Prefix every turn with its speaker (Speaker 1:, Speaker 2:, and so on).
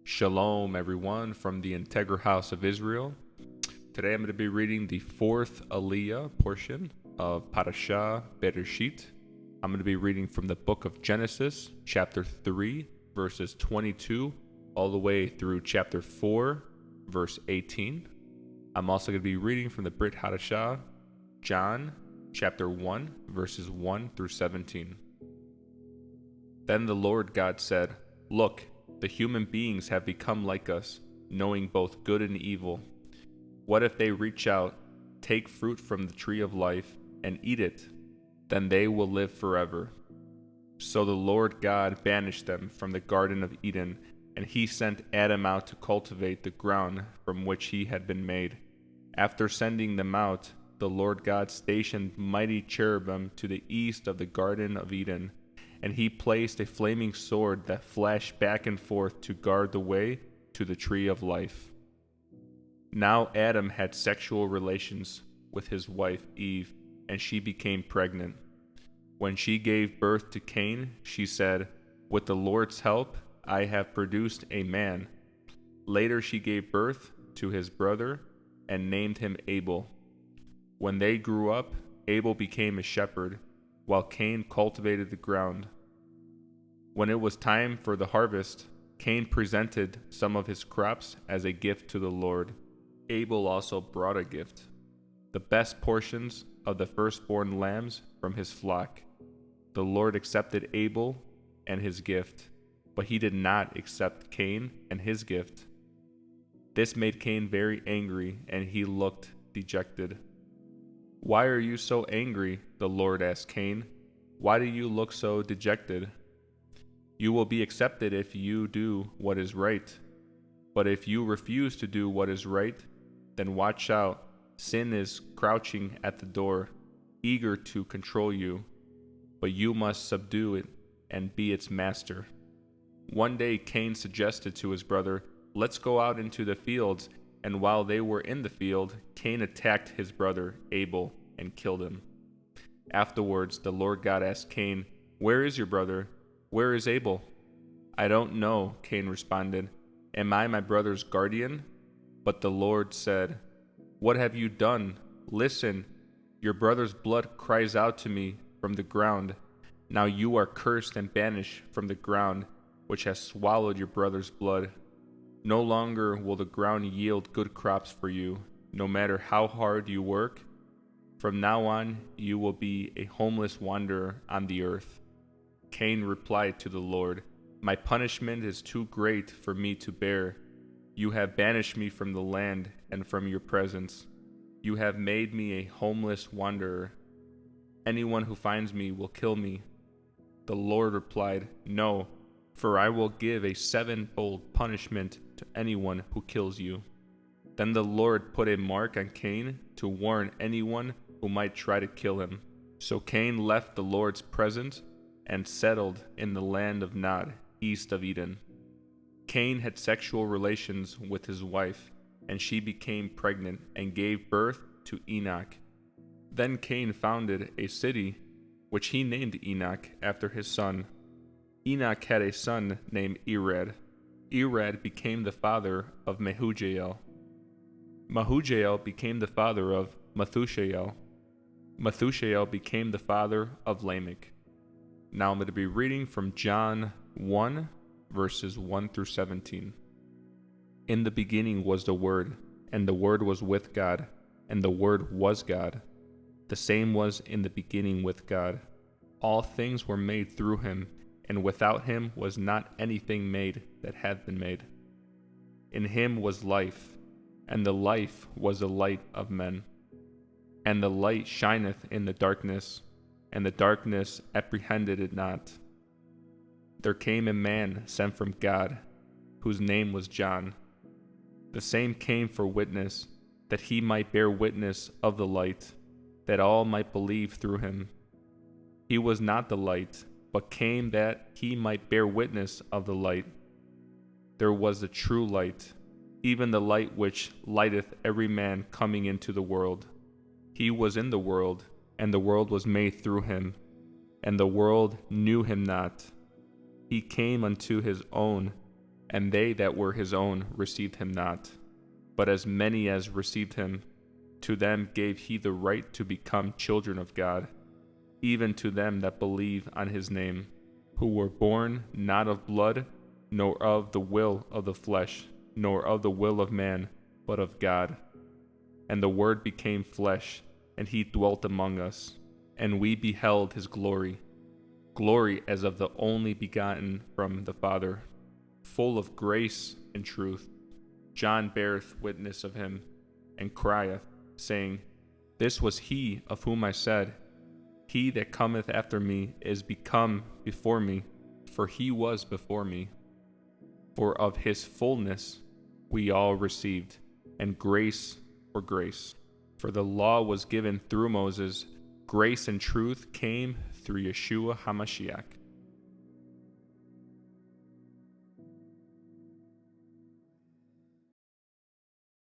Speaker 1: Shalom, everyone, from the Integral House of Israel. Today I'm going to be reading the fourth Aliya portion of Parashah Beresheet. I'm going to be reading from the book of Genesis, chapter 3, verses 22, all the way through chapter 4, verse 18. I'm also going to be reading from the Brit Hadashah, John, chapter 1, verses 1 through 17. Then the Lord God said, "Look, the human beings have become like us, knowing both good and evil. What if they reach out, take fruit from the tree of life, and eat it? Then they will live forever." So the Lord God banished them from the Garden of Eden, and he sent Adam out to cultivate the ground from which he had been made. After sending them out, the Lord God stationed mighty cherubim to the east of the Garden of Eden, and he placed a flaming sword that flashed back and forth to guard the way to the tree of life. Now Adam had sexual relations with his wife Eve, and she became pregnant. When she gave birth to Cain, she said, "With the Lord's help, I have produced a man." Later she gave birth to his brother and named him Abel. When they grew up, Abel became a shepherd, while Cain cultivated the ground. When it was time for the harvest, Cain presented some of his crops as a gift to the Lord. Abel also brought a gift, the best portions of the firstborn lambs from his flock. The Lord accepted Abel and his gift, but he did not accept Cain and his gift. This made Cain very angry, and he looked dejected. "Why are you so angry?" the Lord asked Cain. "Why do you look so dejected? You will be accepted if you do what is right. But if you refuse to do what is right, then watch out. Sin is crouching at the door, eager to control you, but you must subdue it and be its master." One day Cain suggested to his brother, "Let's go out into the fields." And while they were in the field, Cain attacked his brother Abel and killed him. Afterwards, the Lord God asked Cain, "Where is your brother? Where is Abel?" "I don't know," Cain responded. "Am I my brother's guardian?" But the Lord said, "What have you done? Listen, your brother's blood cries out to me from the ground. Now you are cursed and banished from the ground, which has swallowed your brother's blood. No longer will the ground yield good crops for you, no matter how hard you work. From now on, you will be a homeless wanderer on the earth." Cain replied to the Lord, "My punishment is too great for me to bear. You have banished me from the land and from your presence. You have made me a homeless wanderer. Anyone who finds me will kill me." The Lord replied, "No, for I will give a sevenfold punishment to anyone who kills you." Then the Lord put a mark on Cain to warn anyone who might try to kill him. So Cain left the Lord's presence and settled in the land of Nod, east of Eden. Cain had sexual relations with his wife, and she became pregnant and gave birth to Enoch. Then Cain founded a city, which he named Enoch after his son. Enoch had a son named Ejad. Ejad became the father of Mehujael. Mehujael became the father of Methushael. Methushael became the father of Lamech. Now I'm going to be reading from John 1, verses 1 through 17. In the beginning was the Word, and the Word was with God, and the Word was God. The same was in the beginning with God. All things were made through him, and without him was not anything made that had been made. In him was life, and the life was the light of men. And the light shineth in the darkness, and the darkness apprehended it not. There came a man sent from God, whose name was John. The same came for witness, that he might bear witness of the light, that all might believe through him. He was not the light, but came that he might bear witness of the light. There was the true light, even the light which lighteth every man coming into the world. He was in the world, and the world was made through him, and the world knew him not. He came unto his own, and they that were his own received him not. But as many as received him, to them gave he the right to become children of God, even to them that believe on his name, who were born not of blood, nor of the will of the flesh, nor of the will of man, but of God. And the Word became flesh, and he dwelt among us, and we beheld his glory, glory as of the only begotten from the Father, full of grace and truth. John beareth witness of him, and crieth, saying, This was he of whom I said, He that cometh after me is become before me, for he was before me. For of his fullness we all received, and grace for grace. For the law was given through Moses, grace and truth came through Yeshua HaMashiach.